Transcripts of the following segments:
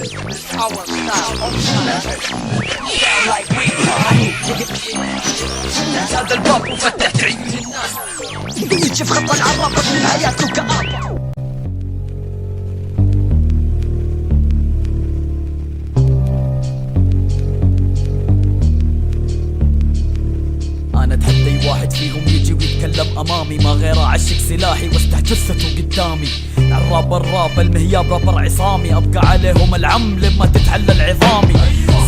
our like we هذا الباب مفتح تعيد الناس يجي في خط العراب قبل الحياة وكآبة. أنا أتحدى أي واحد فيهم يجي ويتكلم أمامي، ما غير أعشق سلاحي واستح جثته قدامي. الراب المهياب رابر عصامي، أبقى عليهم العم لما تتحلل عظامي.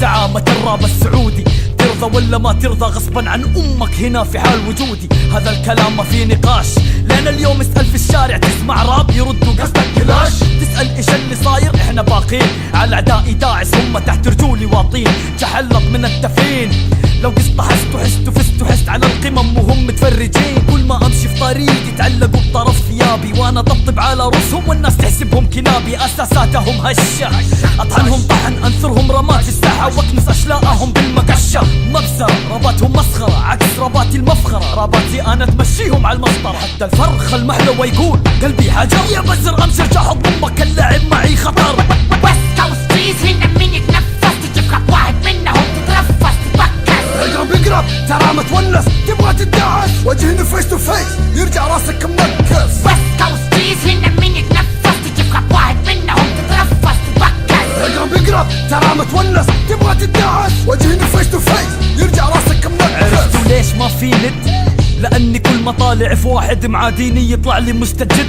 زعامة الراب السعودي، ترضى ولا ما ترضى غصبا عن أمك هنا في حال وجودي. هذا الكلام ما في نقاش، لأن اليوم اسأل في الشارع تسمع راب يردوا قصدك كلاش. تسأل إيش اللي صاير، إحنا باقين على أعدائي داعس، هم تحت رجولي واطين. تحلط من التفين لو قصت حست فزت على القمم وهم متفرجين. كل ما امشي في طريقي يتعلقوا بطرف ثيابي، وانا طبطب على رؤوسهم والناس تحسبهم كلابي. اساساتهم هشه، اطحنهم طحن، انثرهم رماد في الساحه واكنس اشلاءهم بالمكشه. مبزره راباتهم مسخره، عكس راباتي المفخره. راباتي انا تمشيهم على المسطره. حتى الفرخ المحلوى يقول قلبي حجر، يا بزر امشي ارجع حض امك اللاعب معي خطر. ويست كوست تريز هنا من يتنفس، تجيب خط واحد منهم تترفس تتبكس. اقرب ترى متونس، تبغى تدعس وجهني فيس تو فيس يرجع راسك منكس. ويست كوست تريز هنا من يتنفس، تجيب خط واحد منهم تترفس تتبكس. اقرب ترى متونس، تبغى تدعس وجهني فيس تو فيس يرجع راسك منكس. عرفتوا ليش ما في ند؟ لاني كل ما طالع في واحد معاديني يطلع لي مستجد.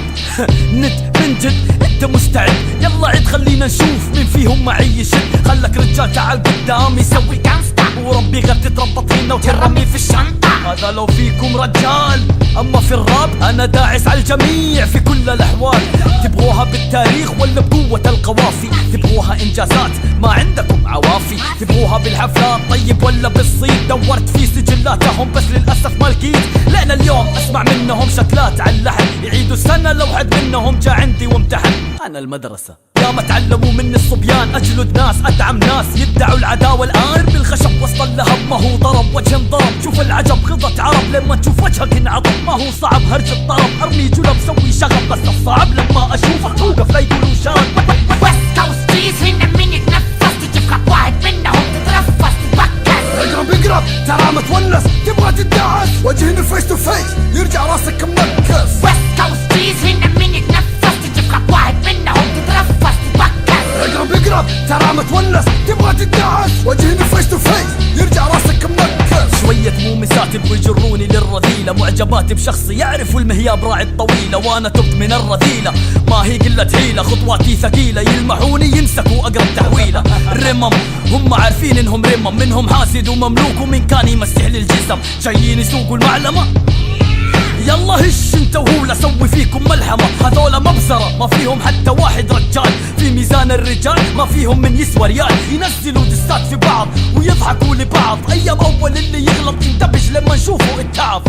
ند من جد انت مستعد؟ يلا عيد خلينا نشوف مين فيهم معي يشد. خلك رجال تعال قدامي سوي كانستا، وربي غير تتربط فينا وترمي في الشنطة. هذا لو فيكم رجال، اما في الراب انا داعس على الجميع في كل الاحوال. تبغوها بالتاريخ ولا بقوة القوافي؟ تبغوها انجازات ما عندكم عوافي؟ تبغوها بالحفلات طيب ولا بالصيت؟ دورت في سجلاتهم بس للاسف ما لقيت، لأن اليوم اسمع منهم شكلات على اللحن. يعيدوا السنة لو حد منهم جا عندي وامتحن. انا المدرسة يا ما تعلموا مني الصبيان، اجلد ناس ادعم ناس يدعوا العداوة. الان بالخشب وسط اللهب ما هو ضرب وجه انضرب. شوف العجب غضة عرب لما تشوف وجهك انعطب. ما هو صعب هرج الطرب، ارمي جلب سوي شغب، بس الصعب لما اشوفك توقف لا يقولوا شاب. ويست كوست تريز هنا من يتنفس، تجيب خط واحد منهم تترفس تتبكس. اقرب ترى متونس، تبغى تدعس وجهني فيس تو فيس يرجع راسك منكس. ويست كوست تريز هنا من يتنفس، تجيب خط واحد منهم تترفس تتبكس. اقرب ترى متونس، تبغى تدعس وجهني فيس تو فيس يرجع راسك منكس. شوية مومسات يبغوا يجروني للرذيلة، معجبات بشخصي يعرفوا المهياب راعي الطويلة. وانا تبت من الرذيلة ما هي قلة هيلة، خطواتي ثقيلة يلمحوني ينسكوا اقرب تحويلة. الرمم هم عارفين انهم رمم، منهم حاسد ومملوك ومن كان يمسح للجسم. جايين يسوقوا المعلمة، يلا هش انت وهو لسوي فيكم ملحمة. هذولا مبزرة ما فيهم حتى واحد رجال، في ميزان الرجال ما فيهم من يسوى ريال. ينزلوا دستات في بعض ويضحكوا لبعض، ايام اول اللي يغلط يندبش لما نشوفه اتعب.